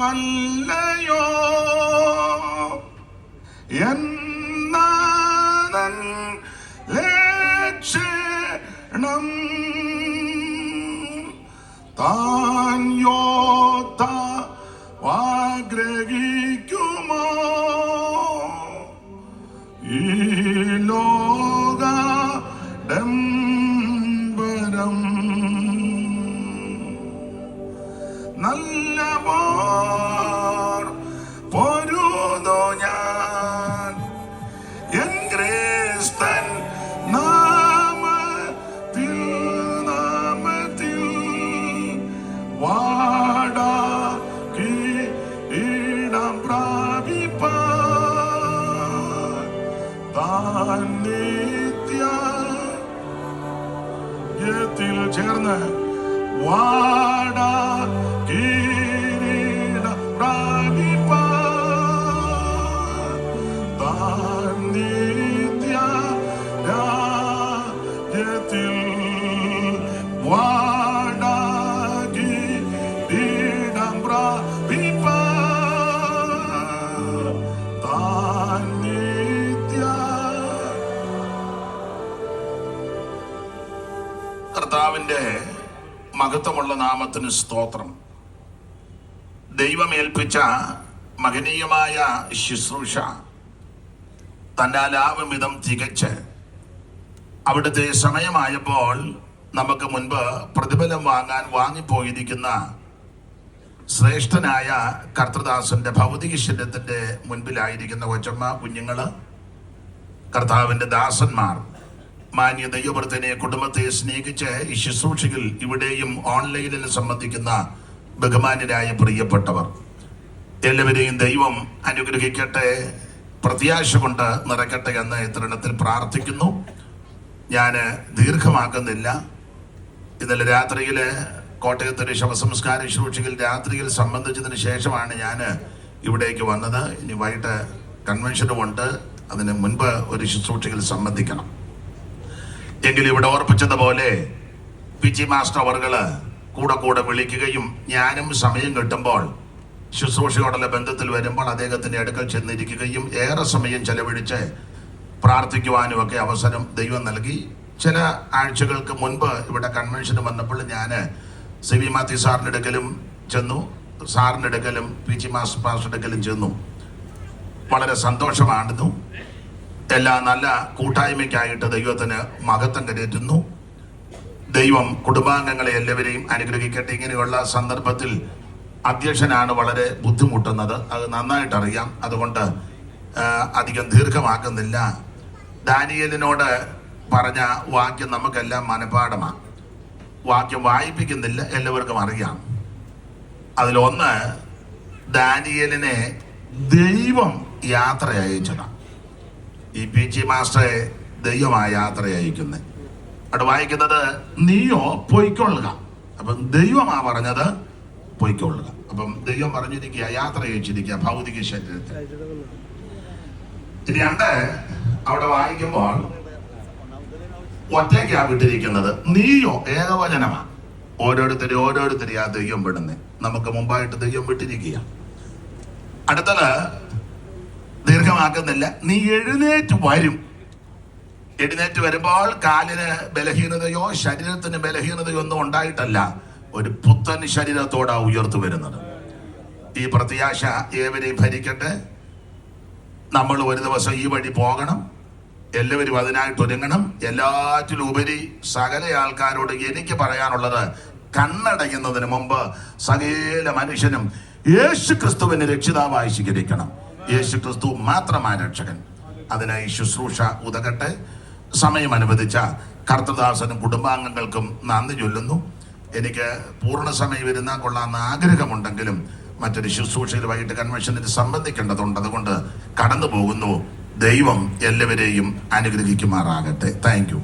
അല്ലയോ എന്നാനൻ ലക്ഷണം താൻ യോദ്ധാവാഗ്രഹിക്കുമോ ഈ ലോകഡംബരം നല്ലവോർ പൊരുതോ ഞാൻ എൻ ക്രിസ്തൻ നാമത്തിൽ വാടാ കീടം പ്രാപിപ്പാൻ താൻ നിത്യത്തിൽ ചേർന്ന് വാടാ കിരീടം പ്രാപിപ്പാൻ താൻ നിത്യത്തിൽ വാടാ കിരീടം പ്രാപിപ്പാൻ താൻ കർത്താവിന്റെ മഹത്വമുള്ള നാമത്തിന് സ്തോത്രം. ദൈവമേൽപ്പിച്ച മഹനീയമായ ശുശ്രൂഷ തന്നാലാവും വിധം തികച്ച് അവിടുത്തെ സമയമായപ്പോൾ നമുക്ക് മുൻപ് പ്രതിഫലം വാങ്ങാൻ വാങ്ങിപ്പോയിരിക്കുന്ന ശ്രേഷ്ഠനായ കർത്തൃദാസന്റെ ഭൗതിക ശരീരത്തിന്റെ മുൻപിലായിരിക്കുന്ന കൊച്ചമ്മ കുഞ്ഞുങ്ങള്, കർത്താവിന്റെ ദാസന്മാർ, മാന്യ ദൈവവൃത്തനെ കുടുംബത്തെ സ്നേഹിച്ച് ഈ ശുശ്രൂഷയിൽ ഇവിടെയും ഓൺലൈനിൽ സംബന്ധിക്കുന്ന ബഹുമാന്യരായ പ്രിയപ്പെട്ടവർ എല്ലാവരെയും ദൈവം അനുഗ്രഹിക്കട്ടെ, പ്രത്യാശ കൊണ്ട് നിറയ്ക്കട്ടെ എന്ന് ഇത്തരണത്തിൽ പ്രാർത്ഥിക്കുന്നു. ഞാൻ ദീർഘമാക്കുന്നില്ല. ഇന്നലെ രാത്രിയിൽ കോട്ടയത്തൊരു ശവസംസ്കാര ശുശ്രൂഷയിൽ രാത്രിയിൽ സംബന്ധിച്ചതിന് ശേഷമാണ് ഞാൻ ഇവിടേക്ക് വന്നത്. ഇനി വൈകിട്ട് കൺവെൻഷനുമുണ്ട്, അതിന് മുൻപ് ഒരു ശുശ്രൂഷയിൽ സംബന്ധിക്കണം. എങ്കിലും ഇവിടെ ഓർപ്പിച്ചതുപോലെ പി ജി മാസ്റ്റർ അവർകള് കൂടെ വിളിക്കുകയും ഞാനും സമയം കിട്ടുമ്പോൾ ശുശ്രൂഷയോടുള്ള ബന്ധത്തിൽ വരുമ്പോൾ അദ്ദേഹത്തിന്റെ അടുക്കൽ ചെന്നിരിക്കുകയും ഏറെ സമയം ചെലവഴിച്ച് പ്രാർത്ഥിക്കുവാനും ഒക്കെ അവസരം ദൈവം നൽകി. ചില ആഴ്ചകൾക്ക് മുൻപ് ഇവിടെ കൺവെൻഷന് വന്നപ്പോൾ ഞാൻ സി വി മാത്യു സാറിൻ്റെ അടുക്കലും ചെന്നു, സാറിൻ്റെ അടുക്കലും പി ജി മാസ്റ്റർ പാസ്റ്ററുടെ അടുക്കലും ചെന്നു. വളരെ സന്തോഷമായിരുന്നു. എല്ലാ നല്ല കൂട്ടായ്മയ്ക്കായിട്ട് ദൈവത്തിന് മഹത്വം കരേറ്റുന്നു. ദൈവം കുടുംബാംഗങ്ങളെ എല്ലാവരെയും അനുഗ്രഹിക്കട്ടെ. ഇങ്ങനെയുള്ള സന്ദർഭത്തിൽ അധ്യക്ഷനാണ് വളരെ ബുദ്ധിമുട്ടുന്നത്, അത് നന്നായിട്ടറിയാം. അതുകൊണ്ട് അധികം ദീർഘമാക്കുന്നില്ല. ദാനിയേലിനോട് പറഞ്ഞ വാക്യം നമുക്കെല്ലാം മനഃപാഠമാണ്. വാക്യം വായിപ്പിക്കുന്നില്ല, എല്ലാവർക്കും അറിയാം. അതിലൊന്ന്, ദാനിയേലിനെ ദൈവം യാത്ര അയച്ചതാണ്. ഈ പി ജി മാസ്റ്ററെ ദൈവമായ യാത്ര അയക്കുന്നത്. അവിടെ വായിക്കുന്നത്, നീയോ പൊയ്ക്കൊള്ളുക. അപ്പം ദൈവമാ പറഞ്ഞത് പൊയ്ക്കൊള്ളുക. അപ്പം ദൈവം പറഞ്ഞിരിക്കുക, യാത്ര അയച്ചിരിക്കുക ഭൗതിക ശരീരത്തിൽ. രണ്ട്, അവിടെ വായിക്കുമ്പോൾ ഒറ്റയ്ക്കാ വിട്ടിരിക്കുന്നത്. നീയോ ഏകവചനമാ. ഓരോരുത്തരും ആ ദൈവം വിടുന്നത്. നമുക്ക് മുമ്പായിട്ട് ദൈവം വിട്ടിരിക്കുക. അടുത്തത് ദീർഘമാക്കുന്നില്ല, നീ എഴുന്നേറ്റ് വരും. എഴുന്നേറ്റ് വരുമ്പോൾ കാലിന് ബലഹീനതയോ ശരീരത്തിന് ബലഹീനതയോ ഒന്നും ഉണ്ടായിട്ടല്ല, ഒരു പുത്തൻ ശരീരത്തോടാ ഉയർത്തു വരുന്നത്. ഈ പ്രത്യാശ ഏവരെയും ഭരിക്കട്ടെ. നമ്മൾ ഒരു ദിവസം ഈ വഴി പോകണം. എല്ലാവരും അതിനായിട്ട് ഒരുങ്ങണം. എല്ലാറ്റിലും ഉപരി സകല ആൾക്കാരോട് എനിക്ക് പറയാനുള്ളത്, കണ്ണടയുന്നതിന് മുമ്പ് സകല മനുഷ്യനും യേശു ക്രിസ്തുവിനെ രക്ഷിതാവായി സ്വീകരിക്കണം. യേശു ക്രിസ്തു മാത്രമായ രക്ഷകൻ. അതിനായി ശുശ്രൂഷ ഉതകട്ടെ. സമയം അനുവദിച്ച കർത്തൃദാസനും കുടുംബാംഗങ്ങൾക്കും നന്ദി ചൊല്ലുന്നു. എനിക്ക് പൂർണ്ണ സമയം ഇരുന്നാൽ കൊള്ളാമെന്ന് ആഗ്രഹമുണ്ടെങ്കിലും മറ്റൊരു ശുശ്രൂഷയിൽ വൈകിട്ട് കൺവെൻഷനിൽ സംബന്ധിക്കേണ്ടതുണ്ട്. അതുകൊണ്ട് കടന്നു പോകുന്നു. ദൈവം എല്ലാവരെയും അനുഗ്രഹിക്കുമാറാകട്ടെ. Thank you.